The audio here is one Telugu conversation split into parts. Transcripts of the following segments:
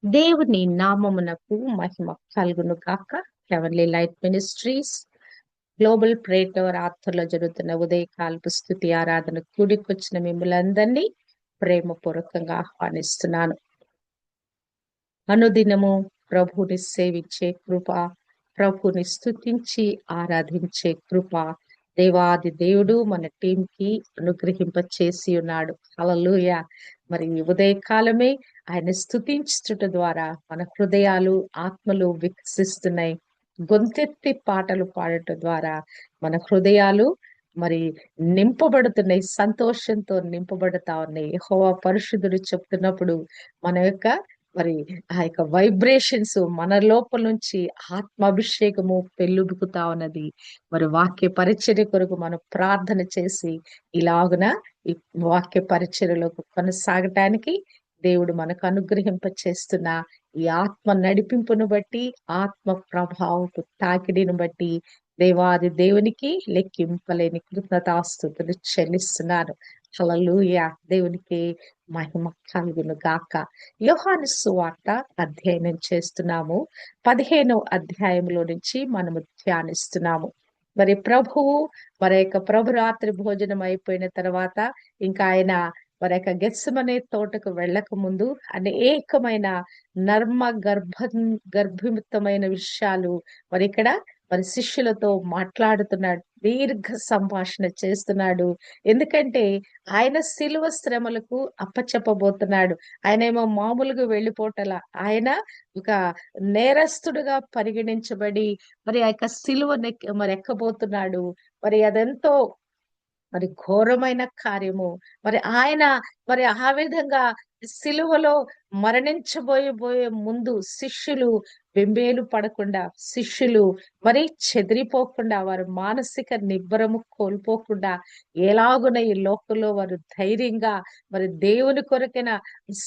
దేవుని నామమునకు మహిమ కలుగును గాక. హెవెన్లీ లైట్ మినిస్ట్రీస్ గ్లోబల్ ప్రేటర్ ఆధ్వర్యంలో జరుగుతున్న ఉదయకాలపు స్తుతి ఆరాధన కూడికొచ్చిన మిమ్మల్ందరినీ ప్రేమపూర్వకంగా ఆహ్వానిస్తున్నాను. అనుదినము ప్రభుని సేవించే కృప, ప్రభుని స్తుతించి ఆరాధించే కృప దేవాది దేవుడు మన టీంకి అనుగ్రహింప చేసి ఉన్నాడు. హల్లెలూయా. మరి ఈ ఉదయకాలమే ఆయన స్తుతించుట ద్వారా మన హృదయాలు ఆత్మలు వికసిస్తున్నాయి. గొంతెత్తి పాటలు పాడటం ద్వారా మన హృదయాలు మరి నింపబడుతున్నాయి, సంతోషంతో నింపబడతా ఉన్నాయి. యెహోవా పరిశుద్ధుడు చెప్తున్నప్పుడు మన యొక్క మరి ఆ యొక్క వైబ్రేషన్స్ మన లోపల నుంచి ఆత్మాభిషేకము పెళ్ళుబుకుతా ఉన్నది. మరి వాక్య పరిచర్య కొరకు మనం ప్రార్థన చేసి ఇలాగున ఈ వాక్య పరిచర్యలోకి కొనసాగటానికి దేవుడు మనకు అనుగ్రహింప చేస్తున్న ఈ ఆత్మ నడిపింపును బట్టి, ఆత్మ ప్రభావపు తాకిడిని బట్టి దేవాది దేవునికి లెక్కింపలేని కృతజ్ఞతాస్తుతులు చెల్లిస్తున్నాను. హల్లెలూయా. దేవునికి మహిమ కలుగును గాక. యోహాను సువార్త అధ్యయనం చేస్తున్నాము. 15వ అధ్యాయంలో నుంచి మనము ధ్యానిస్తున్నాము. మరి ప్రభువు మరి యొక్క ప్రభు రాత్రి భోజనం అయిపోయిన తర్వాత ఇంకా ఆయన మరి యొక్క గెత్సెమనే తోటకు వెళ్ళక ముందు అనేకమైన నర్మ గర్భితమైన విషయాలు మరి ఇక్కడ మరి శిష్యులతో మాట్లాడుతున్నాడు. దీర్ఘ సంభాషణ చేస్తున్నాడు. ఎందుకంటే ఆయన శిలువ శ్రమలకు అప్పచెప్పబోతున్నాడు. ఆయన ఏమో మామూలుగా వెళ్ళిపోవటల, ఆయన ఒక నేరస్తుడుగా పరిగణించబడి మరి ఆ యొక్క శిలువ మరి ఎక్కబోతున్నాడు. మరి అదెంతో మరి ఘోరమైన కార్యము. మరి ఆయన మరి ఆ విధంగా సిలువలో మరణించబోయే ముందు శిష్యులు బెంబేలు పడకుండా, శిష్యులు మరి చెదిరిపోకుండా, వారు మానసిక నిబ్బరము కోల్పోకుండా ఎలాగున ఈ లోకంలో వారు ధైర్యంగా మరి దేవుని కొరకైన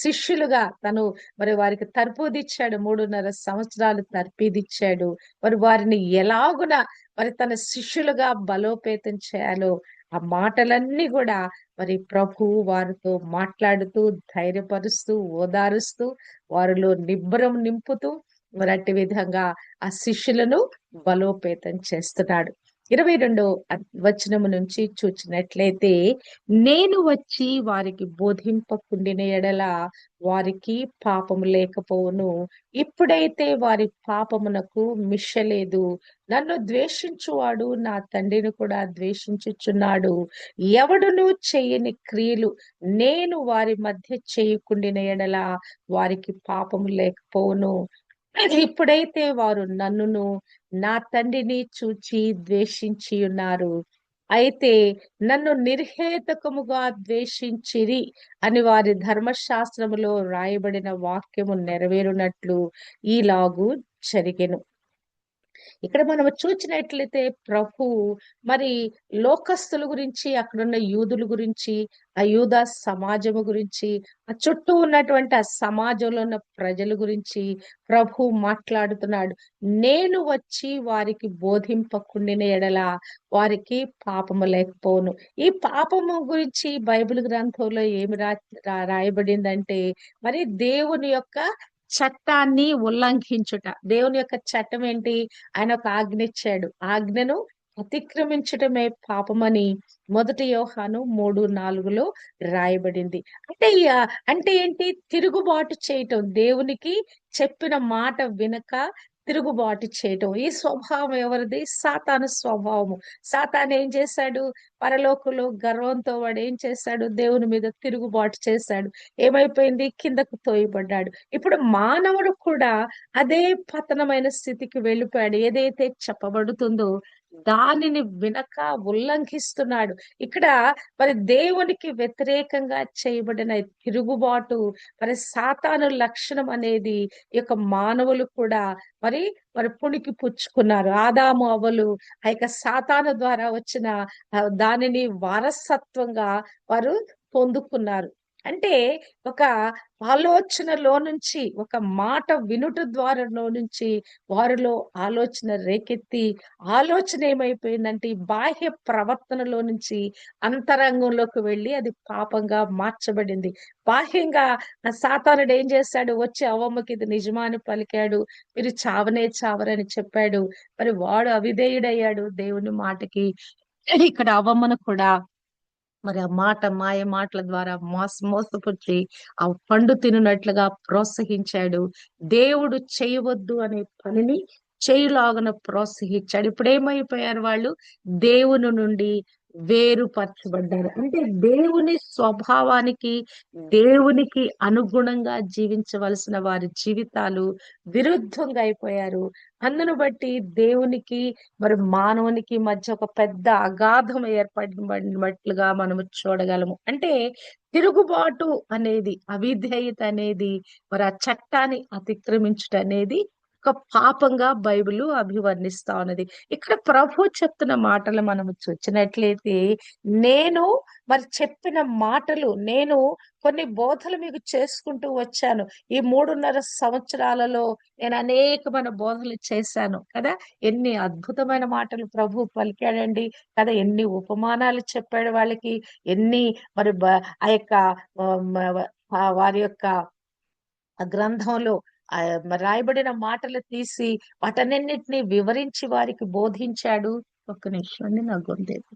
శిష్యులుగా తను మరి వారికి తర్పూదిచ్చాడు. 3.5 సంవత్సరాలు తర్పీదిచ్చాడు. మరి వారిని ఎలాగున మరి తన శిష్యులుగా బలోపేతం చేయాలో ఆ మాటలన్నీ కూడా మరి ప్రభువు వారితో మాట్లాడుతూ, ధైర్యపరుస్తూ, ఓదారుస్తూ, వారిలో నిబ్బరం నింపుతూ మరి అట్టి విధంగా ఆ శిష్యులను బలోపేతం చేస్తున్నాడు. 22వ వచనము నుంచి చూచినట్లయితే, నేను వచ్చి వారికి బోధింపకుండిన ఎడల వారికి పాపము లేకపోవును. ఇప్పుడైతే వారి పాపమునకు మిషలేదు. నన్ను ద్వేషించువాడు నా తండ్రిని కూడా ద్వేషించుచున్నాడు. ఎవడును చేయని క్రియలు నేను వారి మధ్య చేయకుండిన ఎడల వారికి పాపము లేకపోవును. ఇప్పుడైతే వారు నన్నును నా తండ్రిని చూచి ద్వేషించి ఉన్నారు. అయితే నన్ను నిర్హేతుకముగా ద్వేషించిరి అని వారి ధర్మశాస్త్రములో రాయబడిన వాక్యము నెరవేరునట్లు ఈలాగు జరిగెను. ఇక్కడ మనం చూసినట్లయితే ప్రభు మరి లోకస్తుల గురించి, అక్కడున్న యూదుల గురించి, ఆ యూద సమాజము గురించి, ఆ చుట్టూ ఉన్నటువంటి ఆ సమాజంలో ఉన్న ప్రజల గురించి ప్రభు మాట్లాడుతున్నాడు. నేను వచ్చి వారికి బోధింపకుండిన ఎడల వారికి పాపము లేకపోను. ఈ పాపము గురించి బైబిల్ గ్రంథంలో ఏమి రాయబడిందంటే మరి దేవుని యొక్క చట్టాన్ని ఉల్లంఘించుట. దేవుని యొక్క చట్టం ఏంటి? ఆయన ఒక ఆజ్ఞ ఇచ్చాడు. ఆజ్ఞను అతిక్రమించటమే పాపమని 1 యోహాను 3:4లో రాయబడింది. అంటే అంటే ఏంటి? తిరుగుబాటు చేయటం. దేవునికి చెప్పిన మాట వినక తిరుగుబాటు చేయటం. ఈ స్వభావం ఎవరిది? సాతాను స్వభావము. సాతాను ఏం చేశాడు? పరలోకంలో గర్వంతో వాడు ఏం చేశాడు? దేవుని మీద తిరుగుబాటు చేశాడు. ఏమైపోయింది? కిందకు తోయబడ్డాడు. ఇప్పుడు మానవుడు కూడా అదే పతనమైన స్థితికి వెళ్ళిపోయాడు. ఏదైతే చెప్పబడుతుందో దానిని వినక ఉల్లంఘిస్తున్నాడు. ఇక్కడ మరి దేవునికి వ్యతిరేకంగా చేయబడిన తిరుగుబాటు మరి సాతాను లక్షణం అనేది ఈ యొక్క మానవులు కూడా మరి మరి పుణికి పుచ్చుకున్నారు. ఆదాము అవ్వలు ఆ యొక్క సాతాను ద్వారా వచ్చిన దానిని వారసత్వంగా వారు పొందుకున్నారు. అంటే ఒక ఆలోచనలో నుంచి, ఒక మాట వినుట ద్వారాలో నుంచి వారిలో ఆలోచన రేకెత్తి, ఆలోచన ఏమైపోయిందంటే ఈ బాహ్య ప్రవర్తనలో నుంచి అంతరంగంలోకి వెళ్ళి అది పాపంగా మార్చబడింది. బాహ్యంగా సాతానుడు ఏం చేశాడు? వచ్చి అవ్వమ్మకి ఇది నిజమా అని పలికాడు. మీరు చావనే చావరని చెప్పాడు. మరి వాడు అవిధేయుడయ్యాడు దేవుని మాటకి. ఇక్కడ అవ్వమ్మను కూడా మరి ఆ మాట మాయ మాటల ద్వారా మోసపుచ్చి ఆ పండు తినున్నట్లుగా ప్రోత్సహించాడు. దేవుడు చేయవద్దు అనే పనిని చేయులాగున ప్రోత్సహించాడు. ఇప్పుడు ఏమైపోయారు వాళ్ళు? దేవుని నుండి వేరుపరచబడ్డారు. అంటే దేవుని స్వభావానికి, దేవునికి అనుగుణంగా జీవించవలసిన వారి జీవితాలు విరుద్ధంగా అయిపోయారు. అందును బట్టి దేవునికి మరి మానవునికి మధ్య ఒక పెద్ద అగాధం ఏర్పడినట్లుగా మనము చూడగలము. అంటే తిరుగుబాటు అనేది, అవిధేయత అనేది, మరి ఆ చట్టాన్ని అతిక్రమించుట అనేది ఒక పాపంగా బైబిల్ అభివర్ణిస్తా ఉన్నది. ఇక్కడ ప్రభు చెప్తున్న మాటలు మనము చూచినట్లయితే, నేను మరి చెప్పిన మాటలు, నేను కొన్ని బోధలు మీకు చేసుకుంటూ వచ్చాను. ఈ 3.5 సంవత్సరాలలో నేను అనేకమైన బోధలు చేశాను కదా! ఎన్ని అద్భుతమైన మాటలు ప్రభు పలికాడండి కదా! ఎన్ని ఉపమానాలు చెప్పాడు వాళ్ళకి. ఎన్ని మరి ఆ యొక్క వారి యొక్క ఆ గ్రంథంలో రాయబడిన మాటలు తీసి వాటన్నిటిని వివరించి వారికి బోధించాడు. ఒక్క నిమిషం అండి, నా గొంతేది.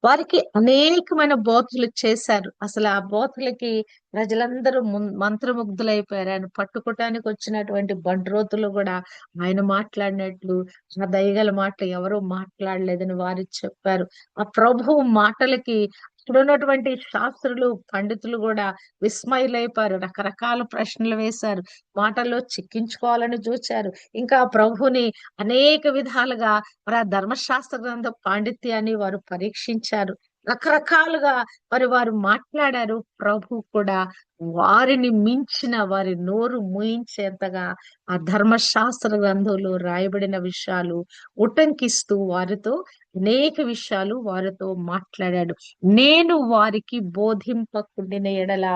వారికి అనేకమైన బోధలు చేశారు. అసలు ఆ బోధలకి ప్రజలందరూ మంత్రముగ్ధులైపోయారు. ఆయన పట్టుకోటానికి వచ్చినటువంటి బండ్రోతులు కూడా ఆయన మాట్లాడినట్లు ఆ దయగల మాటలు ఎవరూ మాట్లాడలేదని వారు చెప్పారు. ఆ ప్రభువు మాటలకి ఇప్పుడున్నటువంటి శాస్త్రులు, పండితులు కూడా విస్మయులైపోయారు. రకరకాల ప్రశ్నలు వేశారు. మాటల్లో చిక్కించుకోవాలని చూచారు. ఇంకా ప్రభుని అనేక విధాలుగా మరి ఆ ధర్మశాస్త్ర గ్రంథ పాండిత్యాన్ని వారు పరీక్షించారు. రకరకాలుగా మరి వారు మాట్లాడారు. ప్రభు కూడా వారిని మించిన, వారి నోరు మూయించేంతగా ఆ ధర్మశాస్త్ర గ్రంథంలో రాయబడిన విషయాలు ఉటంకిస్తూ వారితో అనేక విషయాలు వారితో మాట్లాడాడు. నేను వారికి బోధింపకుండిన ఎడల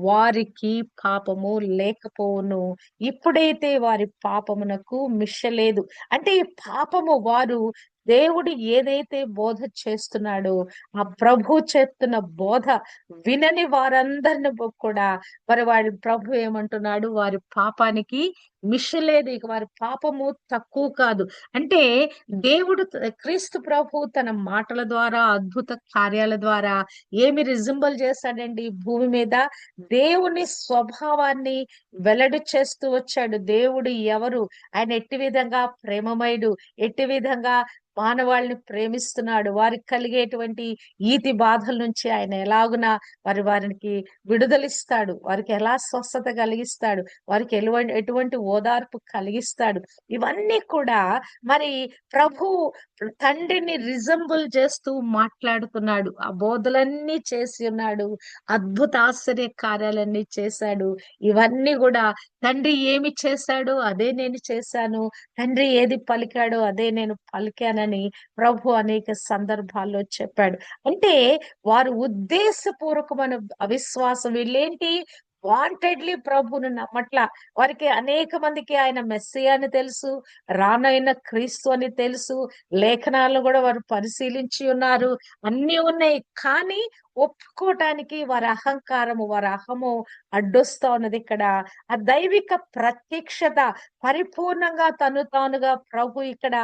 వారికి పాపము లేకపోవును. ఇప్పుడైతే వారి పాపమునకు మిషలేదు. అంటే ఈ పాపము వారు దేవుడు ఏదైతే బోధ చేస్తున్నాడో ఆ ప్రభు చేస్తున్న బోధ వినని వారందరిని కూడా మరి వారి ప్రభు ఏమంటున్నాడు? వారి పాపానికి మిషలేదు. ఇక వారి పాపము తక్కువ కాదు. అంటే దేవుడు క్రీస్తు ప్రభు తన మాటల ద్వారా, అద్భుత కార్యాల ద్వారా ఏమి రిజంబుల్ చేశాడండి ఈ భూమి మీద? దేవుని స్వభావాన్ని వెల్లడి చేస్తూ వచ్చాడు. దేవుడు ఎవరు? ఆయన ఎట్టి విధంగా ప్రేమమయుడు, ఎట్టి విధంగా మానవాళిని ప్రేమిస్తున్నాడు, వారికి కలిగేటువంటి ఈతి బాధల నుంచి ఆయన ఎలాగున వారికి విడుదలిస్తాడు, వారికి ఎలా స్వస్థత కలిగిస్తాడు, వారికి ఎటువంటి ఓదార్పు కలిగిస్తాడు. ఇవన్నీ కూడా మరి ప్రభు తండ్రిని రిజంబుల్ చేస్తూ మాట్లాడుతున్నాడు. ఆ బోధలన్నీ చేసి ఉన్నాడు. అద్భుత ఆశ్చర్య కార్యాలన్నీ చేశాడు. ఇవన్నీ కూడా తండ్రి ఏమి చేశాడో అదే నేను చేశాను, తండ్రి ఏది పలికాడో అదే నేను పలికానని ప్రభు అనేక సందర్భాల్లో చెప్పాడు. అంటే వారు ఉద్దేశపూర్వకమైన అవిశ్వాసం, వీళ్ళేంటి వాంటెడ్లీ ప్రభువును నమ్మట్ల. వారికి అనేక మందికి ఆయన మెస్సియా అని తెలుసు, రానైన క్రీస్తు అని తెలుసు, లేఖనాలను కూడా వారు పరిశీలించి ఉన్నారు, అన్ని ఉన్నాయి. కానీ ఒప్పుకోవటానికి వారి అహంకారము, వారి అహము అడ్డొస్తా ఉన్నది. ఇక్కడ ఆ దైవిక ప్రత్యక్షత పరిపూర్ణంగా తను తానుగా ప్రభు ఇక్కడ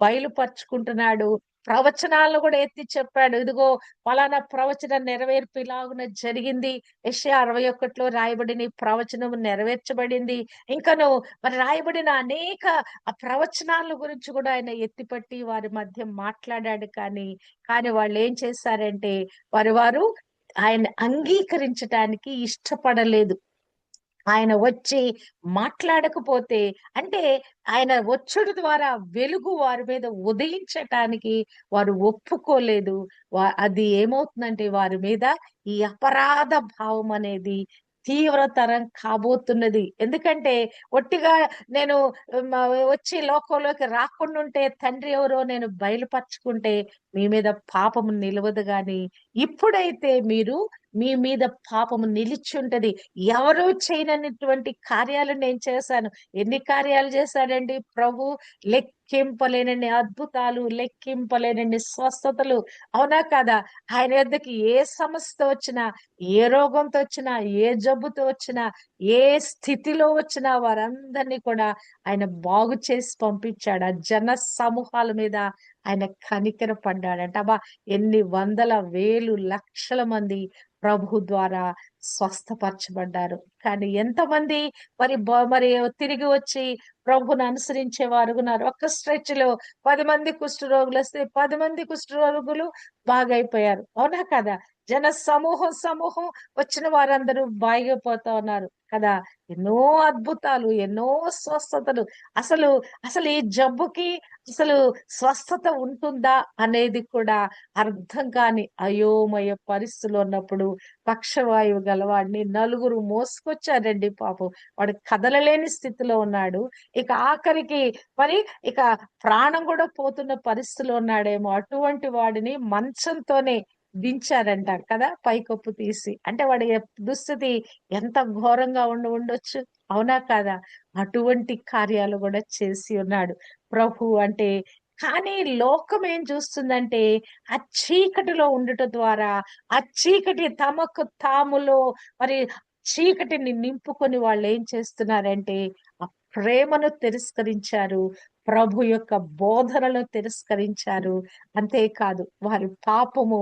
బయలుపరుచుకుంటున్నాడు. ప్రవచనాలను కూడా ఎత్తి చెప్పాడు. ఇదిగో పలానా ప్రవచన నెరవేర్పు ఇలాగున జరిగింది. యెషయా 61లో రాయబడిన ఈ ప్రవచనం నెరవేర్చబడింది. ఇంకను మరి రాయబడిన అనేక ఆ ప్రవచనాల గురించి కూడా ఆయన ఎత్తిపట్టి వారి మధ్య మాట్లాడాడు. కానీ వాళ్ళు ఏం చేశారంటే వారు ఆయన్ని అంగీకరించటానికి ఇష్టపడలేదు. ఆయన వచ్చి మాట్లాడకపోతే, అంటే ఆయన వచ్చుడు ద్వారా వెలుగు వారి మీద ఉదయించటానికి వారు ఒప్పుకోలేదు. అది ఏమవుతుందంటే వారి మీద ఈ అపరాధ భావం అనేది తీవ్రతరం కాబోతున్నది. ఎందుకంటే ఒట్టిగా నేను మ వచ్చి లోకంలోకి రాకుండుంటే తండ్రి ఎవరో నేను బయలుపరచుకుంటే మీ మీద పాపము నిలవదు గాని, ఇప్పుడైతే మీ మీద పాపము నిలిచుంటది. ఎవరు చేయనటువంటి కార్యాలు నేను చేశాను. ఎన్ని కార్యాలు చేశాడండి ప్రభు? లెక్కింపలేనన్ని అద్భుతాలు, లెక్కింపలేనన్ని స్వస్థతలు. అవునా కాదా? ఆయన యొద్దకి ఏ సమస్యతో వచ్చినా, ఏ రోగంతో వచ్చినా, ఏ జబ్బుతో వచ్చినా, ఏ స్థితిలో వచ్చినా వారందరినీ కూడా ఆయన బాగు చేసి పంపించాడు. ఆ జన సమూహాల మీద ఆయన కనికర పడ్డాడంట. అబ్బా! ఎన్ని వందల, వేలు, లక్షల మంది ప్రభు ద్వారా స్వస్థపరచబడ్డారు. కానీ ఎంతమంది మరి తిరిగి వచ్చి ప్రభువుని అనుసరించే వారు ఉన్నారు. ఒక్క స్ట్రెచ్‌లో 10 మంది కుష్ఠరోగులొస్తే 10 మంది కుష్ఠరోగులు బాగైపోయారు. అవునా కదా? జన సమూహం వచ్చిన వారందరూ బాగైపోతా ఉన్నారు కదా! ఎన్నో అద్భుతాలు, ఎన్నో స్వస్థతలు. అసలు అసలు ఈ జబ్బుకి అసలు స్వస్థత ఉంటుందా అనేది కూడా అర్థం కాని అయోమయ పరిస్థితిలో ఉన్నప్పుడు పక్షవాయువు గలవాడిని నలుగురు మోసుకొచ్చారండి పాపం. వాడు కదలలేని స్థితిలో ఉన్నాడు. ఇక ఆఖరికి మరి ఇక ప్రాణం కూడా పోతున్న పరిస్థితిలో ఉన్నాడేమో. అటువంటి వాడిని మంచంతోనే దించారంట కదా! పైకప్పు తీసి. అంటే వాడి దుస్థితి ఎంత ఘోరంగా ఉండొచ్చు. అవునా కాదా? అటువంటి కార్యాలు కూడా చేసి ఉన్నాడు ప్రభు అంటే. కానీ లోకం ఏం చూస్తుందంటే ఆ చీకటిలో ఉండుట ద్వారా, ఆ చీకటి తమకు తాములో మరి చీకటిని నింపుకొని వాళ్ళేం చేస్తున్నారంటే, ఆ ప్రేమను తిరస్కరించారు. ప్రభు యొక్క బోధనలను తిరస్కరించారు. అంతేకాదు వారి పాపము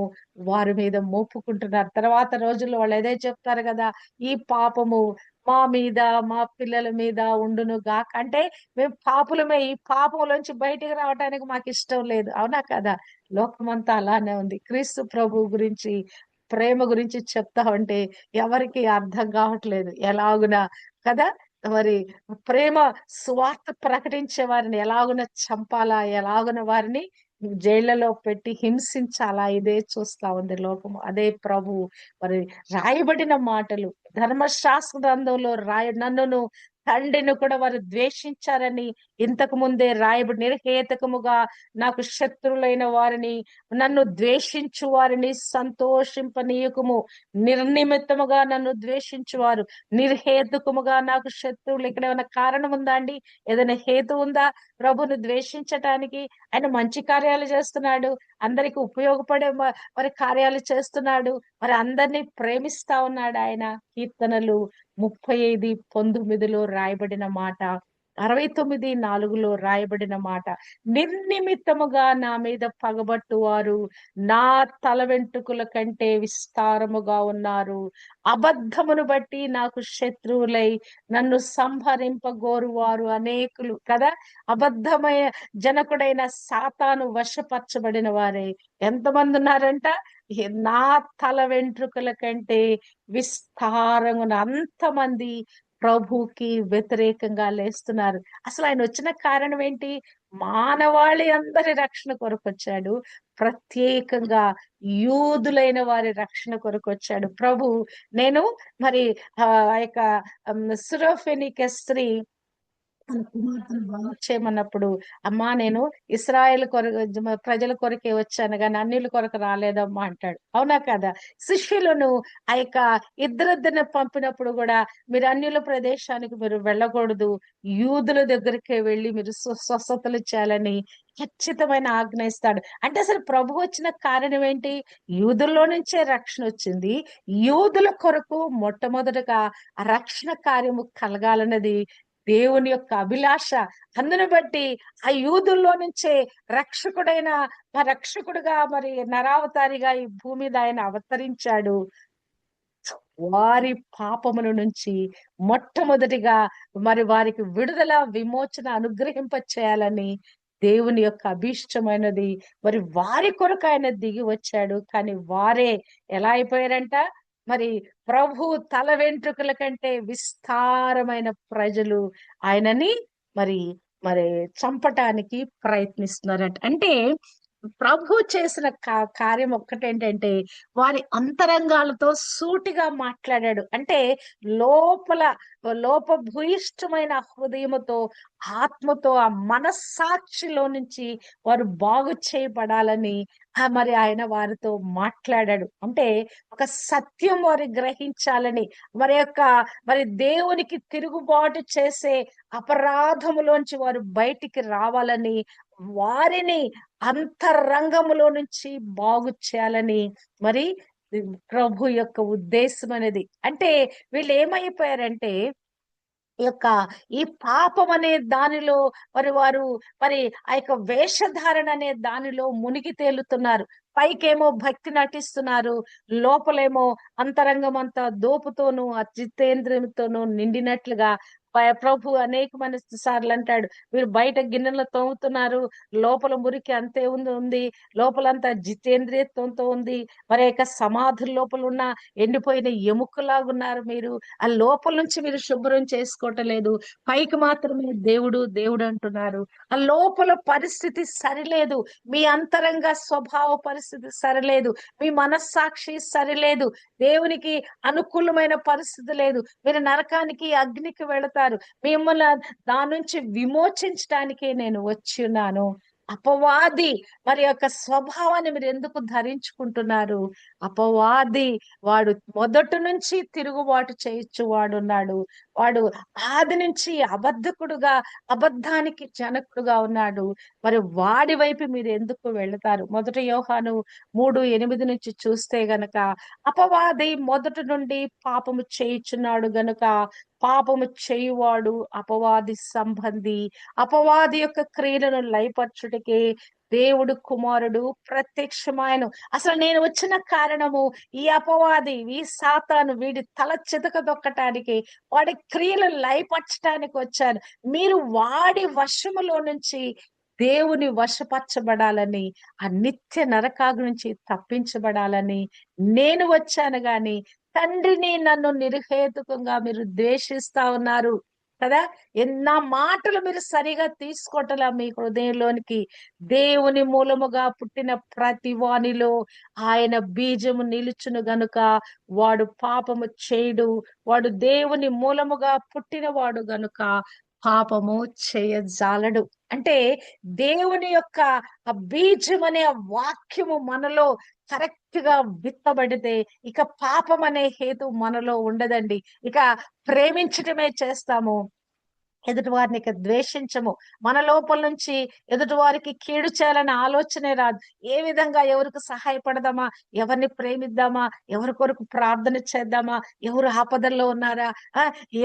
వారి మీద మోపుకుంటున్నారు. తర్వాత రోజుల్లో వాళ్ళు అదే చెప్తారు గదా! ఈ పాపము మా మీద, మా పిల్లల మీద ఉండును గాక. అంటే మేము పాపులమే. ఈ పాపంలోంచి బయటికి రావటానికి మాకిష్టం లేదు. అవునా కదా? లోకమంతా అలానే ఉంది. క్రీస్తు ప్రభువు గురించి, ప్రేమ గురించి చెప్తా ఉంటే ఎవరికీ అర్థం కావట్లేదు. ఎలాగున కదా! మరి ప్రేమ సువార్త ప్రకటించే వారిని ఎలాగున చంపాలా? ఎలాగున వారిని జైళ్ళలో పెట్టి హింసించాలా? ఇదే చూస్తా ఉంది లోకము. అదే ప్రభువు మరి రాయబడిన మాటలు ధర్మశాస్త్ర గ్రంథంలో నన్నును తండ్రిని కూడా వారు ద్వేషించారని ఇంతకు ముందే రాయబడి నిర్హేతుకముగా నాకు శత్రులైన వారిని నన్ను ద్వేషించు వారిని సంతోషింపనీయకుము. నిర్నిమిత్తముగా నన్ను ద్వేషించువారు నిర్హేతుకముగా నాకు శత్రువులు. ఇక్కడ ఏమైనా కారణం ఉందా అండి? ఏదైనా హేతు ఉందా ప్రభుని ద్వేషించటానికి? ఆయన మంచి కార్యాలు చేస్తున్నాడు. అందరికి ఉపయోగపడే మరి కార్యాలు చేస్తున్నాడు. మరి అందరినీ ప్రేమిస్తా ఉన్నాడు ఆయన. కీర్తనలు 35:19 రాయబడిన మాట, 69:4 రాయబడిన మాట, నిర్నిమిత్తముగా నా మీద పగబట్టువారు నా తల వెంట్రుకల కంటే విస్తారముగా ఉన్నారు. అబద్ధమును బట్టి నాకు శత్రువులై నన్ను సంహరింపగోరువారు అనేకులు కదా! అబద్ధమయ జనకుడైన సాతాను వశపరచబడిన వారే ఎంతమంది ఉన్నారంట? నా తల వెంట్రుకల కంటే విస్తారమున అంతమంది ప్రభుకి వ్యతిరేకంగా లేస్తున్నారు. అసలు ఆయన వచ్చిన కారణం ఏంటి? మానవాళి అందరి రక్షణ కొరకొచ్చాడు. ప్రత్యేకంగా యూదులైన వారి రక్షణ కొరకొచ్చాడు ప్రభు. నేను మరి ఆ యొక్క సురోఫెనికే స్త్రీ తన కుమార్తెను బాగు చేయమన్నప్పుడు, అమ్మా నేను ఇశ్రాయేలు ప్రజల కొరకే వచ్చాను గాని అన్యుల కొరకు రాలేదమ్మా అంటాడు. అవునా కదా? శిష్యులను ఆ యొక్క ఇద్దరిద్దరిని పంపినప్పుడు గూడా మీరు అన్యుల ప్రదేశానికి మీరు వెళ్ళకూడదు. యూదుల దగ్గరికే వెళ్లి మీరు స్వస్థతలు చేయాలని ఖచ్చితమైన ఆజ్ఞ ఇస్తాడు. అంటే అసలు ప్రభు వచ్చిన కారణం ఏంటి? యూదుల్లో నుంచే రక్షణ వచ్చింది. యూదుల కొరకు మొట్టమొదటగా ఆ రక్షణ కార్యము కలగాలన్నది దేవుని యొక్క అభిలాష. అందును బట్టి ఆ యూదుల్లో నుంచే రక్షకుడుగా మరి నరావతారిగా ఈ భూమి మీద ఆయన అవతరించాడు. వారి పాపముల నుంచి మొట్టమొదటిగా మరి వారికి విడుదల, విమోచన అనుగ్రహింప చేయాలని దేవుని యొక్క అభీష్టమైనది. మరి వారి కొరకు ఆయన దిగి వచ్చాడు. కానీ వారే ఎలా అయిపోయారంట? మరి ప్రభు తల వెంట్రుకల కంటే విస్తారమైన ప్రజలు ఆయనని మరి మరి చంపటానికి ప్రయత్నిస్తున్నారంట. అంటే ప్రభు చేసిన కార్యం ఒక్కటేంటంటే వారి అంతరంగాలతో సూటిగా మాట్లాడాడు. అంటే లోపల లోపభూయిష్టమైన హృదయముతో, ఆత్మతో, ఆ మనస్సాక్షిలో నుంచి వారు బాగు చేయబడాలని మరి ఆయన వారితో మాట్లాడాడు. అంటే ఒక సత్యం వారు గ్రహించాలని, మరి దేవునికి తిరుగుబాటు చేసే అపరాధములోంచి వారు బయటికి రావాలని, వారిని అంతరంగములో నుంచి బాగు చేయాలని మరి ప్రభు యొక్క ఉద్దేశం అనేది. అంటే వీళ్ళు ఏమైపోయారంటే ఈ యొక్క ఈ పాపం అనే దానిలో వారు మరి ఆ యొక్క వేషధారణ అనే దానిలో మునిగి తేలుతున్నారు. పైకేమో భక్తి నటిస్తున్నారు, లోపలేమో అంతరంగం అంతా దోపుతోనూ అజితేంద్రియంతోనూ నిండినట్లుగా ప్రభు అనేకమైన సార్లు అంటాడు, మీరు బయట గిన్నెలు తోముతున్నారు, లోపల మురికి అంతే ఉంది, లోపలంతా జితేంద్రియత్వంతో ఉంది, మరి యొక్క సమాధుల లోపల ఉన్న ఎండిపోయిన ఎముకలాగున్నారు మీరు. ఆ లోపల నుంచి మీరు శుభ్రం చేసుకోవటం లేదు, పైకి మాత్రమే దేవుడు దేవుడు అంటున్నారు. ఆ లోపల పరిస్థితి సరిలేదు, మీ అంతరంగ స్వభావ పరిస్థితి సరిలేదు, మీ మనస్సాక్షి సరిలేదు, దేవునికి అనుకూలమైన పరిస్థితి లేదు, మీరు నరకానికి అగ్నికి వెళతారు, మిమ్మల్ని దాని నుంచి విమోచించడానికే నేను వచ్చి ఉన్నాను. అపవాది మరి యొక్క స్వభావాన్ని మీరు ఎందుకు ధరించుకుంటున్నారు? అపవాది వాడు మొదటి నుంచి తిరుగుబాటు చేయొచ్చు వాడున్నాడు. వాడు ఆది నుంచి అబద్ధకుడుగా, అబద్ధానికి జనకుడుగా ఉన్నాడు. మరి వాడి వైపు మీరు ఎందుకు వెళతారు? 1 యోహాను 3:8 నుంచి చూస్తే గనక, అపవాది మొదటి నుండి పాపము చేయుచున్నాడు గనుక పాపము చేయువాడు అపవాది సంబంధి, అపవాది యొక్క క్రియలను లయపరచుటకే దేవుడు కుమారుడు ప్రత్యక్షమాయను. అసలు నేను వచ్చిన కారణము ఈ అపవాది, ఈ సాతాను వీడి తల చితక దొక్కటానికి, వాడి క్రియలు లయపరచటానికి వచ్చాను. మీరు వాడి వశములో నుంచి దేవుని వశపరచబడాలని, ఆ నిత్య నరకాగ్ని నుంచి తప్పించబడాలని నేను వచ్చాను గాని, తండ్రిని నన్ను నిర్హేతుకంగా మీరు ద్వేషిస్తా ఉన్నారు కదా. నా మాటలు మీరు సరిగా తీసుకోవటలా మీ హృదయంలోనికి. దేవుని మూలముగా పుట్టిన ప్రతి వానిలో ఆయన బీజము నిలుచును గనుక వాడు పాపము చేయడు, వాడు దేవుని మూలముగా పుట్టినవాడు గనుక పాపము చేయజాలడు. అంటే దేవుని యొక్క ఆ బీజం అనే ఆ వాక్యము మనలో కరెక్ట్ గా విత్తబడితే ఇక పాపం అనే హేతు మనలో ఉండదండి. ఇక ప్రేమించటమే చేస్తాము, ఎదుటి వారిని ఇక ద్వేషించము. మన లోపల నుంచి ఎదుటి వారికి కీడు చేయాలనే ఆలోచనే రాదు. ఏ విధంగా ఎవరికి సహాయపడదామా, ఎవరిని ప్రేమిద్దామా, ఎవరి కొరకు ప్రార్థన చేద్దామా, ఎవరు ఆపదల్లో ఉన్నారా,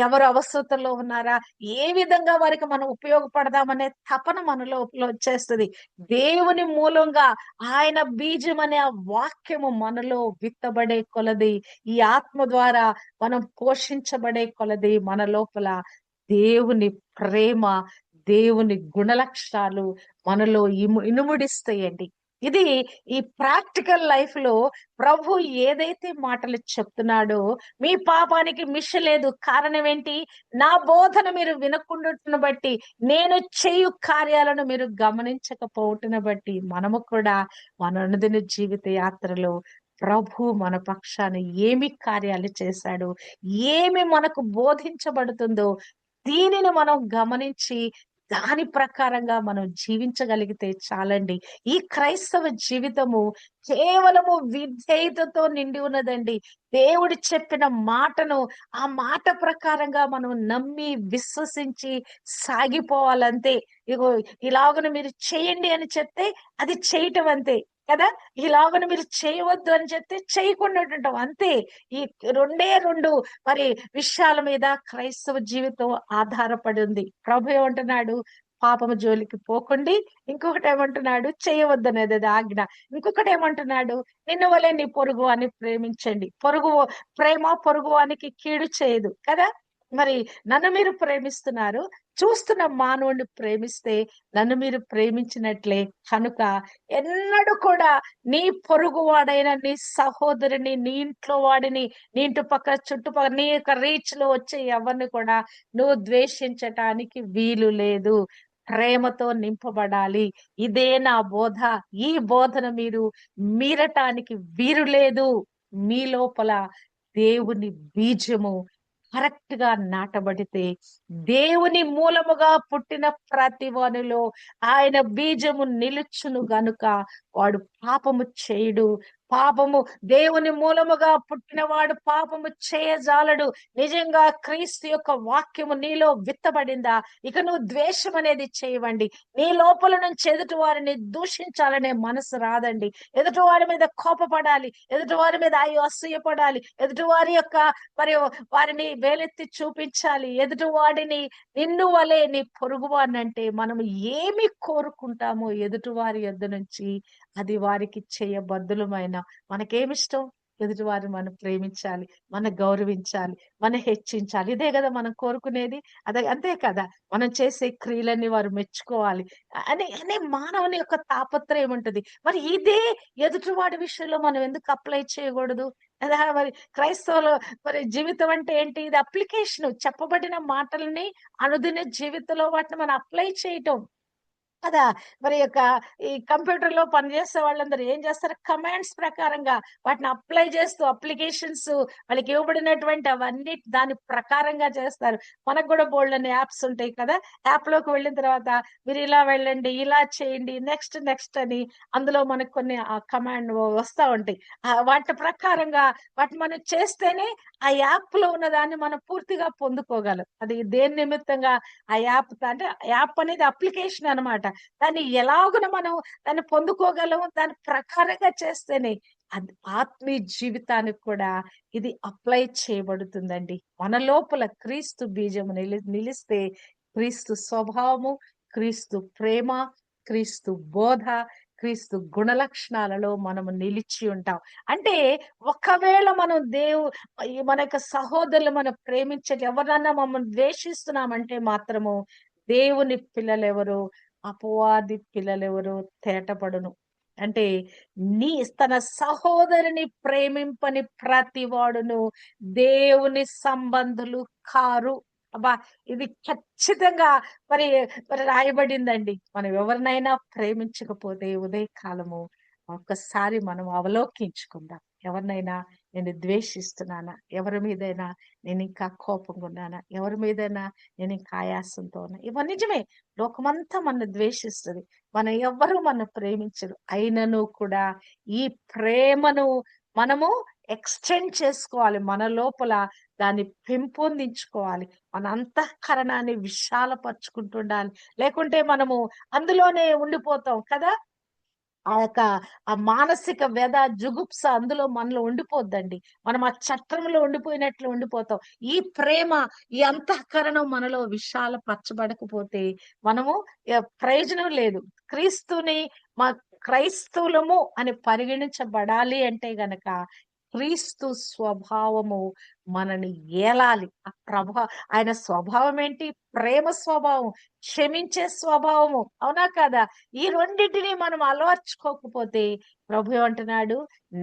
ఎవరు అవసరతల్లో ఉన్నారా, ఏ విధంగా వారికి మనం ఉపయోగపడదామనే తపన మన లోపల వచ్చేస్తుంది. దేవుని మూలంగా ఆయన బీజం అనే ఆ వాక్యము మనలో విత్తబడే కొలది, ఈ ఆత్మ ద్వారా మనం పోషించబడే కొలది మన లోపల దేవుని ప్రేమ, దేవుని గుణలక్షణాలు మనలో ఇనుముడిస్తాయండి. ఇది ఈ ప్రాక్టికల్ లైఫ్ లో ప్రభు ఏదైతే మాటలు చెప్తున్నాడో, మీ పాపానికి మిష లేదు, కారణం ఏంటి? నా బోధన మీరు వినకుండుటను బట్టి, నేను చేయు కార్యాలను మీరు గమనించకపోవటను బట్టి, మనము కూడా మన అనుదిన జీవిత యాత్రలో ప్రభు మన పక్షాన ఏమి కార్యాలు చేశాడు, ఏమి మనకు బోధించబడుతుందో దీనిని మనం గమనించి దాని ప్రకారంగా మనం జీవించగలిగితే చాలండి. ఈ క్రైస్తవ జీవితము కేవలము విధేయతతో నిండి ఉన్నదండి. దేవుడు చెప్పిన మాటను ఆ మాట ప్రకారంగా మనం నమ్మి విశ్వసించి సాగిపోవాలంతే. ఇగో ఇలాగను మీరు చేయండి అని చెప్తే అది చేయటం అంతే కదా. ఇలాగను మీరు చేయవద్దు అని చెప్తే చేయకుండా ఉండటం అంతే. ఈ రెండు మరి విషయాల మీద క్రైస్తవ జీవితం ఆధారపడి ఉంది. ప్రభు ఏమంటున్నాడు? పాపము జోలికి పోకండి. ఇంకొకటి ఏమంటున్నాడు? చేయవద్దనేది అది ఆజ్ఞ. ఇంకొకటి ఏమంటున్నాడు? నిన్ను వలె నీ పొరుగు అని ప్రేమించండి. ప్రేమ పొరుగు వానికి కీడు చేయదు కదా. మరి నన్ను మీరు ప్రేమిస్తున్నారు. చూస్తున్న మానవుడిని ప్రేమిస్తే నన్ను మీరు ప్రేమించినట్లే. కనుక ఎన్నడూ కూడా నీ పొరుగువాడైన నీ సహోదరుని, నీ ఇంట్లో వాడిని, నీ ఇంటి పక్కల చుట్టుపక్కల నీ యొక్క రీచ్‌లో వచ్చే ఎవరిని కూడా నువ్వు ద్వేషించటానికి వీలు లేదు. ప్రేమతో నింపబడాలి. ఇదే నా బోధ. ఈ బోధన మీరు మీరటానికి వీలు లేదు. మీ లోపల దేవుని బీజము కరెక్ట్‌గా నాటబడితే, దేవుని మూలముగా పుట్టిన ప్రతి వానిలో ఆయన బీజము నిలుచును గనుక వాడు పాపము చేయడు. పాపము దేవుని మూలముగా పుట్టినవాడు పాపము చేయజాలడు. నిజంగా క్రీస్తు యొక్క వాక్యము నీలో విత్తబడిందా? ఇక నువ్వు ద్వేషం అనేది చేయవండి. నీ లోపల నుంచి ఎదుటి వారిని దూషించాలనే మనసు రాదండి. ఎదుటి వారి మీద కోపపడాలి. ఎదుటి వారి మీద అసూయపడాలి. ఎదుటి వారి యొక్క మరి వారిని వేలెత్తి చూపించాలి. ఎదుటి వాడిని నిన్ను వలె నీ పొరుగువాడినంటే మనం ఏమి కోరుకుంటామో ఎదుటి వారి యొద్ద నుంచి అది వారికి చేయబద్దులమైన మనకేమిష్టం? ఎదుటివారిని మనం ప్రేమించాలి, మనం గౌరవించాలి, మనం హెచ్చించాలి. ఇదే గదా మనం కోరుకునేది. అదే అంతే కదా! మనం చేసే క్రియలన్నీ వారు మెచ్చుకోవాలి అనే మానవుని యొక్క తాపత్రయం ఉంటది. మరి ఇదే ఎదుటివాడి విషయంలో మనం ఎందుకు అప్లై చేయకూడదు? కదా! మరి క్రైస్తవులు మరి జీవితం అంటే ఏంటి? ఇది అప్లికేషను. చెప్పబడిన మాటలని అనుదిన జీవితంలో వాటిని మనం అప్లై చేయటం. కదా! మరి యొక్క ఈ కంప్యూటర్‌లో పనిచేసే వాళ్ళందరూ ఏం చేస్తారు? కమాండ్స్ ప్రకారంగా వాటిని అప్లై చేస్తూ అప్లికేషన్స్ వాళ్ళకి ఇవ్వబడినటువంటి అవన్నీ దాని ప్రకారంగా చేస్తారు. మనకు గూడా బోలెడన్ని యాప్స్ ఉంటాయి కదా! యాప్‌లోకి వెళ్ళిన తర్వాత మీరు ఇలా వెళ్ళండి, ఇలా చేయండి, నెక్స్ట్ నెక్స్ట్ అని అందులో మనకు కొన్ని కమాండ్ వస్తా ఉంటాయి. వాటి ప్రకారంగా వాటిని మనం చేస్తేనే ఆ యాప్‌లో ఉన్నదాన్ని మనం పూర్తిగా పొందుకోగలం. అది దేని నిమిత్తంగా ఆ అంటే యాప్ అనేది అప్లికేషన్ అన్నమాట. దాన్ని ఎలాగున మనం దాన్ని పొందుకోగలం, దాని ప్రకారంగా చేస్తేనే అది ఆత్మీయ జీవితానికి కూడా ఇది అప్లై చేయబడుతుందండి. మన లోపల క్రీస్తు బీజము నిలిస్తే క్రీస్తు స్వభావము, క్రీస్తు ప్రేమ, క్రీస్తు బోధ, క్రీస్తు గుణలక్షణాలలో మనము నిలిచి ఉంటాం. అంటే ఒకవేళ మనం ఈ మన యొక్క సహోదరులు మనం ఎవరినన్నా మమ్మల్ని ద్వేషిస్తున్నామంటే మాత్రము దేవుని పిల్లలెవరు, అపవాది పిల్లలెవరో తేటపడును. అంటే తన సహోదరుని ప్రేమింపని ప్రతివాడును దేవుని సంబంధులు కారు. అబ్బా! ఇది ఖచ్చితంగా మరి మరి రాయబడిందండి. మనం ఎవరినైనా ప్రేమించకపోతే ఉదయకాలము ఒక్కసారి మనం అవలోకించుకుందాం. ఎవరినైనా నేను ద్వేషిస్తున్నానా? ఎవరి మీదైనా నేనింకా కోపంగా ఉన్నానా? ఎవరి మీదైనా నేనింకా ఆయాసంతో ఉన్నా? ఇవన్నీ నిజమే. లోకమంతా మనల్ని ద్వేషిస్తది. ఎవ్వరు మనల్ని ప్రేమించరు. అయినను కూడా ఈ ప్రేమను మనము ఎక్స్‌టెండ్ చేసుకోవాలి. మన లోపల దాన్ని పెంపొందించుకోవాలి. మన అంతఃకరణాన్ని విశాలపరుచుకుంటుండాలి. లేకుంటే మనము అందులోనే ఉండిపోతాం కదా! ఆ మానసిక వ్యధ, జుగుప్స అందులో మనలో ఉండిపోద్దండి. మనం ఆ చట్రంలో ఉండిపోయినట్లు ఉండిపోతాం. ఈ ప్రేమ, ఈ అంతఃకరణం మనలో విశాలపరచబడకపోతే మనము ప్రయోజనం లేదు. క్రీస్తుని మ క్రైస్తవులము అని పరిగణించబడాలి అంటే గనక క్రీస్తు స్వభావము మనని ఏలాలి. ఆయన స్వభావం ఏంటి? ప్రేమ స్వభావం, క్షమించే స్వభావము. అవునా కాదా? ఈ రెండిటిని మనం అలవర్చుకోకపోతే ప్రభు ఏమంటున్నాడు?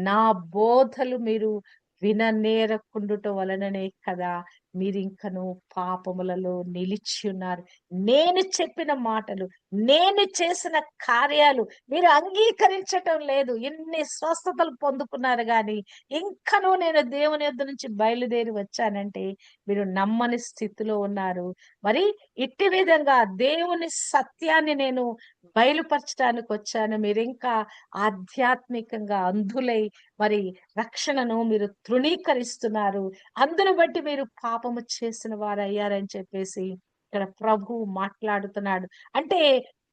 నా బోధలు మీరు విననేరకుండుట వలననే కదా మీరింకను పాపములలో నిలిచి ఉన్నారు. నేను చెప్పిన మాటలు, నేను చేసిన కార్యాలు మీరు అంగీకరించటం లేదు. ఇన్ని స్వస్థతలు పొందుకున్నారు గాని, ఇంకనూ నేను దేవుని యొద్ద నుంచి బయలుదేరి వచ్చానంటే మీరు నమ్మని స్థితిలో ఉన్నారు. మరి ఇట్టి విధంగా దేవుని సత్యాన్ని నేను బయలుపరచటానికొచ్చాను. మీరింకా ఆధ్యాత్మికంగా అంధులై మరి రక్షణను మీరు తృణీకరిస్తున్నారు. అందును బట్టి మీరు పాపము చేసిన వారయ్యారని చెప్పేసి ఇక్కడ ప్రభువు మాట్లాడుతున్నాడు. అంటే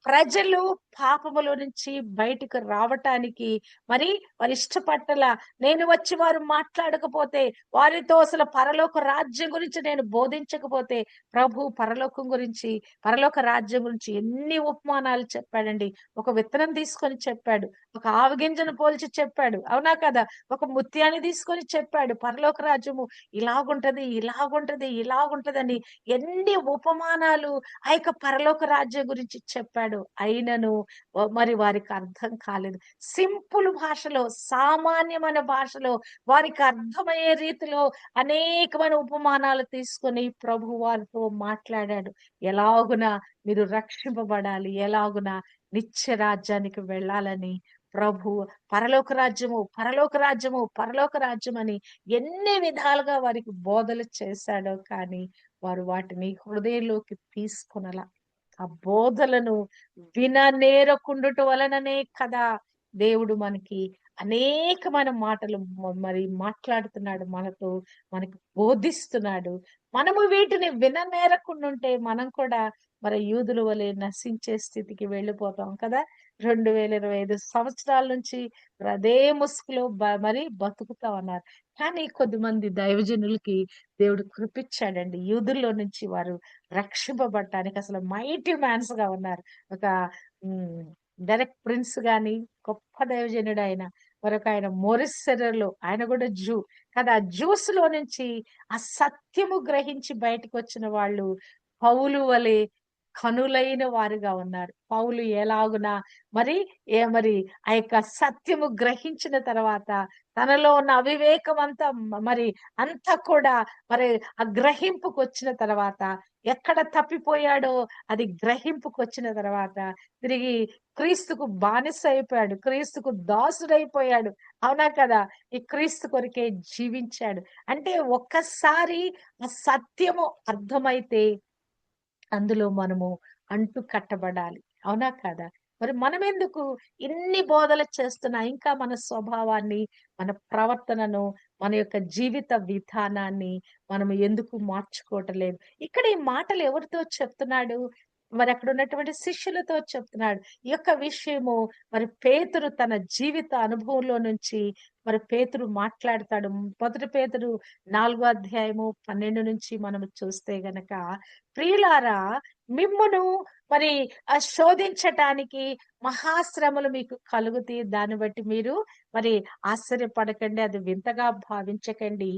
ప్రజలు పాపములో నుంచి బయటకు రావటానికి మరి వారి ఇష్టపట్టల నేను వచ్చి వారు మాట్లాడకపోతే, వారితో అసలు పరలోక రాజ్యం గురించి నేను బోధించకపోతే, ప్రభు పరలోకం గురించి, పరలోక రాజ్యం గురించి ఎన్ని ఉపమానాలు చెప్పాడండి. ఒక విత్తనం తీసుకొని చెప్పాడు. ఒక ఆవగింజను పోల్చి చెప్పాడు. అవునా కదా? ఒక ముత్యాన్ని తీసుకొని చెప్పాడు. పరలోక రాజ్యము ఇలాగుంటది, ఇలాగుంటది, ఇలాగుంటదని ఎన్ని ఉపమానాలు ఆ యొక్క పరలోక రాజ్యం గురించి చెప్పాడు. అయినను మరి వారికి అర్థం కాలేదు. సింపుల్ భాషలో, సామాన్యమైన భాషలో వారికి అర్థమయ్యే రీతిలో అనేకమైన ఉపమానాలు తీసుకొని ప్రభు వారితో మాట్లాడాడు. ఎలాగున మీరు రక్షింపబడాలి, ఎలాగున నిత్య రాజ్యానికి వెళ్ళాలని ప్రభు పరలోక రాజ్యము, పరలోక రాజ్యము, పరలోక రాజ్యం అని ఎన్ని విధాలుగా వారికి బోధలు చేశాడో కానీ వారు వాటిని హృదయంలోకి తీసుకొనల. ఆ బోధలను విననేరకుండుట వలననే కదా దేవుడు మనకి అనేకమైన మాటలు మరి మాట్లాడుతున్నాడు మనతో, మనకి బోధిస్తున్నాడు. మనము వీటిని విననేరకుండా ఉంటే మనం కూడా మరి యూదుల వలె నశించే స్థితికి వెళ్ళిపోతాం కదా. 2025 సంవత్సరాల నుంచి అదే ముసుగులో మరి బతుకుతా ఉన్నారు. కానీ కొద్దిమంది దైవజనులకి దేవుడు కృపిచ్చాడండి. యూదుల్లో నుంచి వారు రక్షింపబడటానికి అసలు మైటీ మ్యాన్స్ గా ఉన్నారు. ఒక హ్మ్. డెరెక్ ప్రిన్స్ గాని గొప్ప దైవజనుడు ఆయన. మరొక ఆయన మోరిస్ సెర్రలో ఆయన కూడా జూ. కదా! జ్యూస్ లో నుంచి ఆ సత్యము గ్రహించి బయటకొచ్చిన వాళ్ళు పౌలు వలె కనులైన వారుగా ఉన్నారు. పౌలు ఎలాగున మరి మరి ఆ యొక్క సత్యము గ్రహించిన తర్వాత తనలో ఉన్న అవివేకం అంతా మరి అంతా కూడా మరి ఆ గ్రహింపుకొచ్చిన తర్వాత ఎక్కడ తప్పిపోయాడో అది గ్రహింపుకొచ్చిన తర్వాత తిరిగి క్రీస్తుకు బానిస అయిపోయాడు. క్రీస్తుకు దాసుడైపోయాడు. అవునా కదా? ఈ క్రీస్తు కొరికే జీవించాడు. అంటే ఒక్కసారి ఆ సత్యము అర్థమైతే అందులో మనము అంటు కట్టబడాలి. అవునా కాదా? మరి మనమెందుకు ఇన్ని బోధలు చేస్తున్నా ఇంకా మన స్వభావాన్ని, మన ప్రవర్తనను, మన యొక్క జీవిత విధానాన్ని మనము ఎందుకు మార్చుకోవటం లేదు? ఇక్కడ ఈ మాటలు ఎవరితో చెప్తున్నాడు? మరి అక్కడ ఉన్నటువంటి శిష్యులతో చెప్తున్నాడు. ఈ యొక్క విషయము మరి పేతురు తన జీవిత అనుభవంలో నుంచి మరి పేతురు మాట్లాడతాడు. మొదటి పేతురు 4 అధ్యాయము 12 నుంచి మనము చూస్తే గనక ప్రియులారా మిమ్మును మరి శోధించటానికి మహాశ్రమలు మీకు కలుగుతాయి. దాన్ని బట్టి మీరు మరి ఆశ్చర్యపడకండి. అది వింతగా భావించకండి.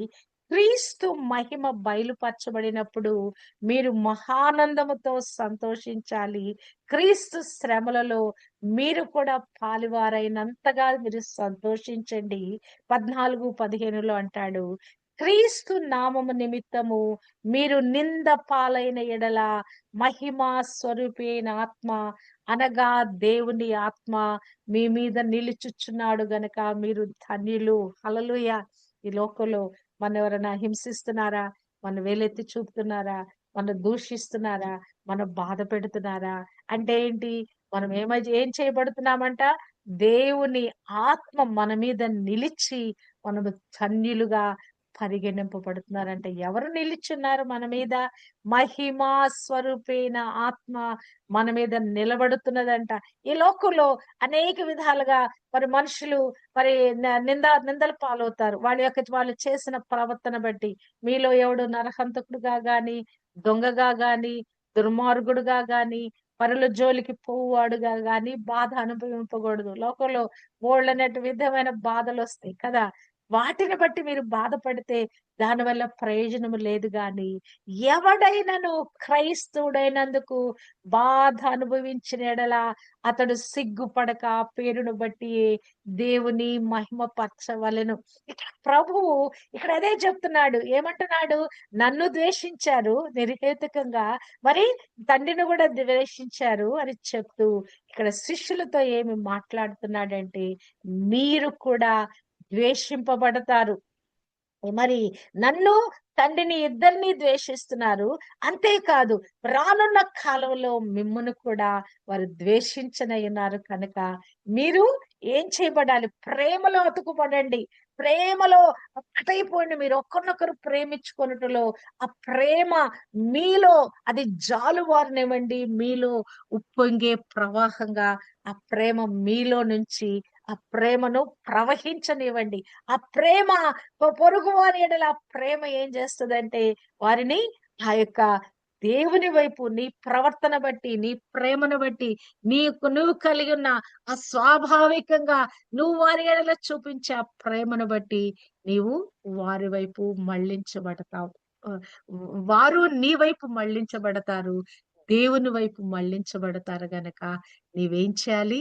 క్రీస్తు మహిమ బయలుపరచబడినప్పుడు మీరు మహానందముతో సంతోషించాలి. క్రీస్తు శ్రమలలో మీరు కూడా పాలువారైనంతగా మీరు సంతోషించండి. 14, 15లో అంటాడు. క్రీస్తు నామము నిమిత్తము మీరు నింద పాలైన ఎడల మహిమా స్వరూపైన ఆత్మ అనగా దేవుని ఆత్మ మీ మీద నిలుచుచున్నాడు గనక మీరు ధన్యులు. హల్లెలూయా. ఈ లోకంలో మన ఎవరైనా హింసిస్తున్నారా? మన వేలెత్తి చూపుతున్నారా? మన దూషిస్తున్నారా? మన బాధ పెడుతున్నారా? అంటే ఏంటి? మనం ఏం చేయబడుతున్నామంట? దేవుని ఆత్మ మన మీద నిలిచి మనము ధన్యులుగా పరిగణింపబడుతున్నారంటే ఎవరు నిలిచున్నారు మన మీద? మహిమా స్వరూపైన ఆత్మ మన మీద నిలబడుతున్నదంట. ఈ లోకంలో అనేక విధాలుగా మరి మనుషులు మరి నిందల పాలవుతారు. వాళ్ళు చేసిన ప్రవర్తన బట్టి. మీలో ఎవడు నరహంతకుడుగా గాని, దొంగగా గాని, దుర్మార్గుడుగా గాని, పరుల జోలికి పోవువాడుగా గాని బాధ అనుభవింపకూడదు. లోకంలో బోలెడన్ని విధమైన బాధలొస్తాయి కదా! వాటిని బట్టి మీరు బాధపడితే దానివల్ల ప్రయోజనము లేదు గాని, ఎవడైనను క్రైస్తవుడైనందుకు బాధ అనుభవించిన యెడల అతడు సిగ్గుపడక ఆ పేరును బట్టి దేవుని మహిమ పరచవలెను. ఇక్కడ ప్రభువు ఇక్కడ అదే చెప్తున్నాడు. ఏమంటున్నాడు? నన్ను ద్వేషించారు నిర్హేతుకంగా, మరి తండ్రిని కూడా ద్వేషించారు అని చెప్తూ ఇక్కడ శిష్యులతో ఏమి మాట్లాడుతున్నాడంటే, మీరు కూడా ద్వేషింపబడతారు. మరి నన్ను తండ్రిని ఇద్దరిని ద్వేషిస్తున్నారు. అంతేకాదు రానున్న కాలంలో మిమ్మును కూడా వారు ద్వేషించనయున్నారు కనుక మీరు ఏం చేయబడాలి? ప్రేమలో అతుకుపడండి. ప్రేమలో ఒకటైపోండి. మీరు ఒకరినొకరు ప్రేమించుకొనుటలో ఆ ప్రేమ మీలో అది జాలువారనివ్వండి. మీలో ఉప్పొంగే ప్రవాహంగా ఆ ప్రేమ మీలో నుంచి ఆ ప్రేమను ప్రవహించనివ్వండి. ఆ ప్రేమ పొరుగువారి ఎడల ఆ ప్రేమ ఏం చేస్తదంటే వారిని ఆ యొక్క దేవుని వైపు నీ ప్రవర్తన బట్టి, నీ ప్రేమను బట్టి, నువ్వు కలిగి ఉన్న ఆ స్వాభావికంగా నువ్వు వారి ఎడల చూపించే ఆ ప్రేమను బట్టి నీవు వారి వైపు మళ్ళించబడతావు. ఆహ్, వారు నీ వైపు మళ్ళించబడతారు. దేవుని వైపు మళ్ళించబడతారు గనక నీవేం చేయాలి?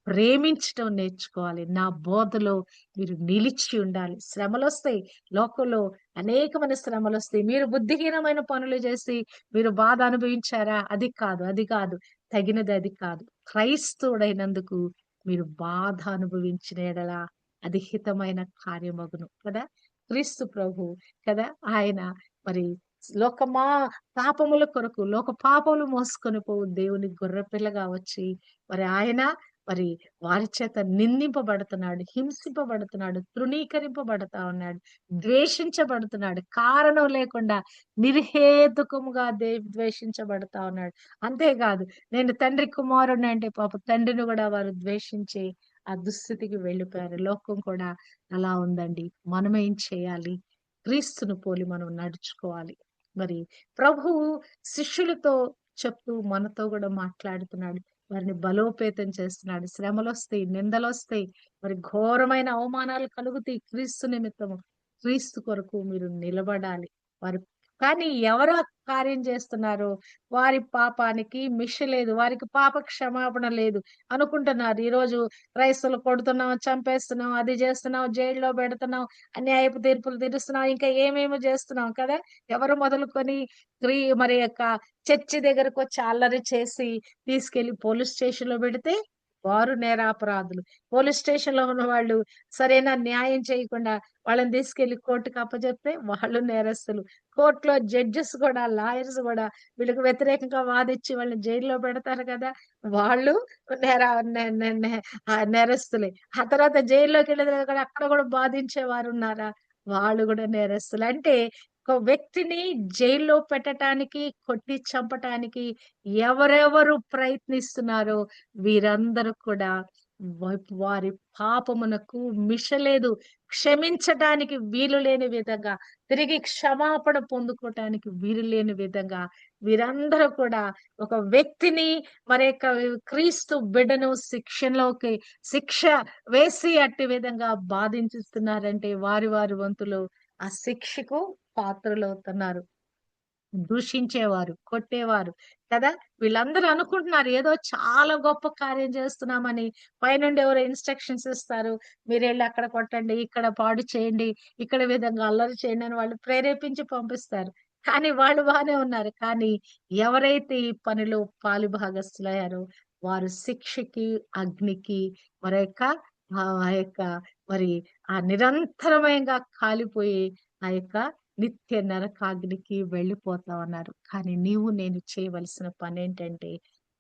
ప్రేమించటం నేర్చుకోవాలి. నా బోధలో మీరు నిలిచి ఉండాలి. శ్రమలొస్తాయి. లోకంలో అనేకమైన శ్రమలొస్తాయి. మీరు బుద్ధిహీనమైన పనులు చేసి మీరు బాధ అనుభవించారా? అది కాదు. అది కాదు. తగినది అది కాదు. క్రైస్తవుడైనందుకు మీరు బాధ అనుభవించిన యెడల అది హితమైన కార్యమగును కదా! క్రీస్తు ప్రభు కదా! ఆయన మరి లోకమా పాపముల కొరకు లోక పాపములు మోసుకొని పోవు దేవుని గొర్రెపిల్లగా వచ్చి మరి ఆయన మరి వారి చేత నిందింపబడుతున్నాడు, హింసింపబడుతున్నాడు, తృణీకరింపబడతా ఉన్నాడు, ద్వేషించబడుతున్నాడు. కారణం లేకుండా నిర్హేతుకముగా ద్వేషించబడతా ఉన్నాడు. అంతేకాదు నేను తండ్రి కుమారుడిని అంటే పాపం తండ్రిని కూడా వారు ద్వేషించి ఆ దుస్థితికి వెళ్ళిపోయారు. లోకం కూడా అలా ఉందండి. మనమేం చేయాలి? క్రీస్తును పోలి మనం నడుచుకోవాలి. మరి ప్రభువు శిష్యులతో చెప్తూ మనతో కూడా మాట్లాడుతున్నాడు. వారిని బలోపేతం చేస్తున్నాడు. శ్రమలొస్తాయి, నిందలొస్తాయి, మరి ఘోరమైన అవమానాలు కలుగుతాయి క్రీస్తు నిమిత్తము. క్రీస్తు కొరకు మీరు నిలబడాలి. వారి కానీ ఎవరు ఆ కార్యం చేస్తున్నారో వారి పాపానికి మిష లేదు. వారికి పాప క్షమాపణ లేదు అనుకుంటున్నారు. ఈరోజు క్రైస్తవులు కొడుతున్నాం, చంపేస్తున్నాం, అది చేస్తున్నాం, జైల్లో పెడుతున్నాం, అన్యాయపు తీర్పులు తీరుస్తున్నాం, ఇంకా ఏమేమో చేస్తున్నాం కదా! ఎవరు మొదలుకొని మరి యొక్క చర్చి దగ్గరకొచ్చి అల్లరి చేసి తీసుకెళ్లి పోలీస్ స్టేషన్‌లో పెడితే వారు నేరాపరాధులు. పోలీస్ స్టేషన్‌లో ఉన్నవాళ్ళు సరైన న్యాయం చేయకుండా వాళ్ళని తీసుకెళ్లి కోర్టుకి అప్పజెప్తే వాళ్ళు నేరస్తులు. కోర్ట్‌లో జడ్జెస్ కూడా, లాయర్స్ కూడా వీళ్ళకి వ్యతిరేకంగా వాదిచ్చి వాళ్ళని జైల్‌లో పెడతారు కదా! వాళ్ళు నేర నే నే నే నేరస్తులే. ఆ తర్వాత జైల్లోకెళ్ళిన తర్వాత కూడా అక్కడ కూడా బాధించేవారున్నారా? వాళ్ళు కూడా నేరస్తులు. అంటే ఒక వ్యక్తిని జైల్లో పెట్టటానికి, కొట్టి చంపటానికి ఎవరెవరు ప్రయత్నిస్తున్నారో వీరందరూ కూడా వారి పాపమునకు మిషలేదు. క్షమించటానికి వీలు లేని విధంగా, తిరిగి క్షమాపణ పొందుకోవటానికి వీలు లేని విధంగా వీరందరూ కూడా ఒక వ్యక్తిని మరి యొక్క క్రీస్తు బిడ్డను శిక్ష వేసి అట్టి విధంగా బాధించిస్తున్నారంటే వారి వారి వంతులో ఆ శిక్షకు పాత్రులవుతున్నారు. దూషించేవారు, కొట్టేవారు కదా! వీళ్ళందరూ అనుకుంటున్నారు ఏదో చాలా గొప్ప కార్యం చేస్తున్నామని. పైనుండి ఎవరో ఇన్‌స్ట్రక్షన్స్ ఇస్తారు. మీరెళ్లి అక్కడ కొట్టండి, ఇక్కడ పాడు చేయండి, ఇక్కడ విధంగా అల్లరి చేయండి అని వాళ్ళు ప్రేరేపించి పంపిస్తారు. కానీ వాళ్ళు బానే ఉన్నారు. కానీ ఎవరైతే ఈ పనిలో పాలుభాగస్తులయ్యారో వారు శిక్షకి, అగ్నికి మరి యొక్క ఆ యొక్క మరి ఆ నిరంతరమయంగా కాలిపోయే ఆ యొక్క నిత్య నరకాగ్నికి వెళ్ళిపోతా ఉన్నారు. కానీ నీవు నేను చేయవలసిన పనేంటంటే,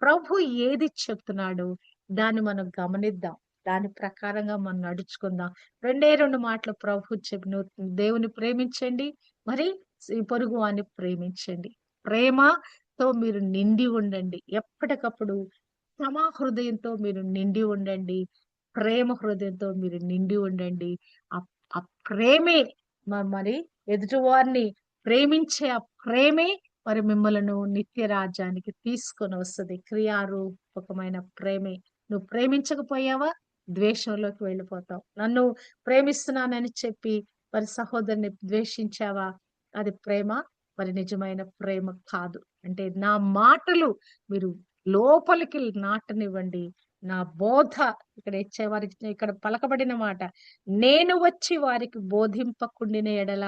ప్రభు ఏది చెప్తున్నాడో దాన్ని మనం గమనిద్దాం. దాని ప్రకారంగా మనం నడుచుకుందాం. రెండే 2 మాటలు ప్రభు చెప్పిన దేవుని ప్రేమించండి. మరి పొరుగు వారిని ప్రేమించండి. ప్రేమతో మీరు నిండి ఉండండి. ఎప్పటికప్పుడు క్షమా హృదయంతో మీరు నిండి ఉండండి. ప్రేమ హృదయంతో మీరు నిండి ఉండండి. ఆ ఆ ప్రేమే మరి ఎదుటివారిని ప్రేమించే ఆ ప్రేమే మరి మిమ్మలను నిత్య రాజ్యానికి తీసుకొని వస్తది. క్రియారూపకమైన ప్రేమే. నువ్వు ప్రేమించకపోయావా? ద్వేషంలోకి వెళ్ళిపోతావు. నన్ను ప్రేమిస్తున్నానని చెప్పి మరి సహోదరుని ద్వేషించావా? అది ప్రేమ? మరి నిజమైన ప్రేమ కాదు. అంటే నా మాటలు మీరు లోపలికి నాటనివ్వండి. నా బోధ ఇక్కడ పలకబడిన మాట. నేను వచ్చి వారికి బోధింపకుండిన ఎడల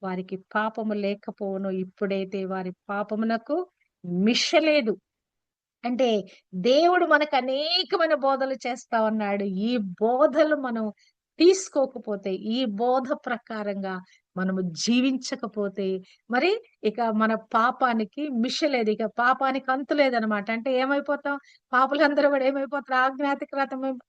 వారికి పాపము లేకపోవును. ఇప్పుడైతే వారి పాపమునకు మిష లేదు. అంటే దేవుడు మనకు అనేకమైన బోధలు చేస్తా ఉన్నాడు. ఈ బోధలు మనం తీసుకోకపోతే, ఈ బోధ ప్రకారంగా మనము జీవించకపోతే మరి ఇక మన పాపానికి మిష లేదు. ఇక పాపానికి అంతు లేదనమాట. అంటే ఏమైపోతాం? పాపులందరూ గూడా ఏమైపోతారు?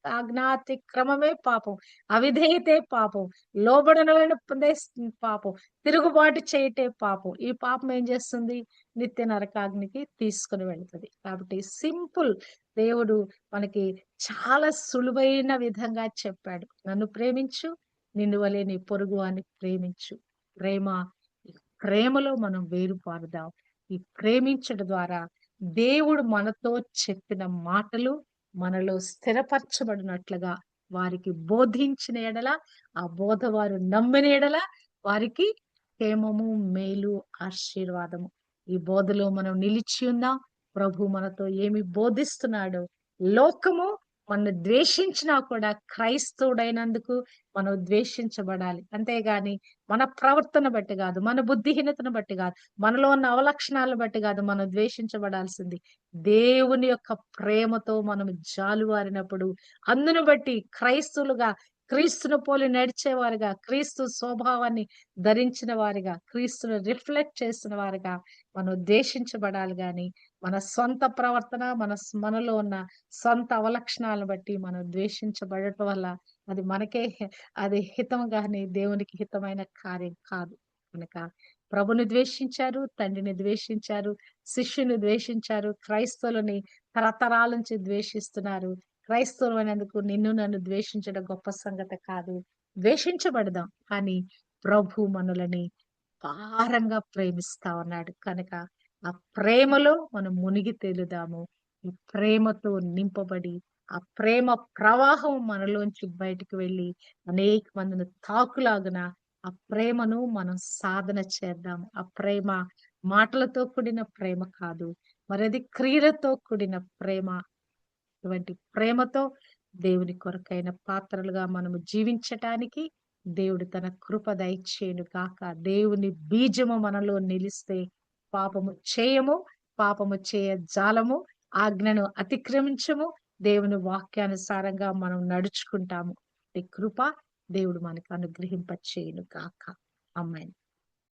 ఆజ్ఞాతిక్రమమే పాపం. అవిధేయతే పాపం. లోబడనదే పాపం. తిరుగుబాటు చేయటే పాపం. ఈ పాపం ఏం చేస్తుంది? నిత్య నరకాగ్నికి తీసుకొని వెళ్తది. కాబట్టి సింపుల్ దేవుడు మనకి చాలా సులువైన విధంగా చెప్పాడు. నన్ను ప్రేమించు, నిన్ను వలె నీ పొరుగువాని ప్రేమించు. ప్రేమ ఈ ప్రేమలో మనం వేరుపారుదాం. ఈ ప్రేమించడం ద్వారా దేవుడు మనతో చెప్పిన మాటలు మనలో స్థిరపరచబడినట్లుగా వారికి బోధించిన ఎడల, ఆ బోధ వారు నమ్మిన ఎడల వారికి క్షేమము, మేలు, ఆశీర్వాదము. ఈ బోధలో మనం నిలిచి ఉందాం. ప్రభు మనతో ఏమి బోధిస్తున్నాడో, లోకము మనల్ని ద్వేషించినా కూడా క్రైస్తవుడైనందుకు మనం ద్వేషించబడాలి. అంతేగాని మన ప్రవర్తన బట్టి గాదు, మన బుద్ధిహీనతను బట్టి గాదు, మనలో ఉన్న అవలక్షణాలను బట్టి గాదు మనం ద్వేషించబడాల్సింది. దేవుని యొక్క ప్రేమతో మనం జాలువారినప్పుడు, అందును బట్టి క్రైస్తవులుగా, క్రీస్తును పోలి నడిచేవారుగా, క్రీస్తు స్వభావాన్ని ధరించిన వారిగా, క్రీస్తును రిఫ్లెక్ట్ చేసిన వారుగా మనం ద్వేషించబడాలి గాని, మన సొంత ప్రవర్తన, మనలో ఉన్న సొంత అవలక్షణాలను బట్టి మనం ద్వేషించబడటం వల్ల అది మనకే అది హితం గాని దేవునికి హితమైన కార్యం కాదు. కనుక ప్రభుని ద్వేషించారు, తండ్రిని ద్వేషించారు, శిష్యుని ద్వేషించారు, క్రైస్తవులని తరతరాల నుంచి ద్వేషిస్తున్నారు. క్రైస్తవులైనందుకు నిన్ను నన్ను ద్వేషించడం గొప్ప సంగతి కాదు. ద్వేషించబడదాం. కానీ ప్రభు మనలని పారంగా ప్రేమిస్తా ఉన్నాడు. కనుక ఆ ప్రేమలో మనం మునిగి తేలుదాము. ఈ ప్రేమతో నింపబడి, ఆ ప్రేమ ప్రవాహం మనలోంచి బయటికి వెళ్ళి అనేక మందిని తాకులాగున ఆ ప్రేమను మనం సాధన చేద్దాము. ఆ ప్రేమ మాటలతో కూడిన ప్రేమ కాదు. మరది క్రియలతో కూడిన ప్రేమ. ఇటువంటి ప్రేమతో దేవుని కొరకైన పాత్రలుగా మనము జీవించటానికి దేవుడు తన కృప దయచేయును గాక. దేవుని బీజము మనలో నిలిస్తే పాపము చేయము, పాపము చేయ జాలము, ఆజ్ఞను అతిక్రమించము, దేవుని వాక్యానుసారంగా మనం నడుచుకుంటాము. ఈ కృప దేవుడు మనకు అనుగ్రహింప చేయును గాక. ఆమేన్.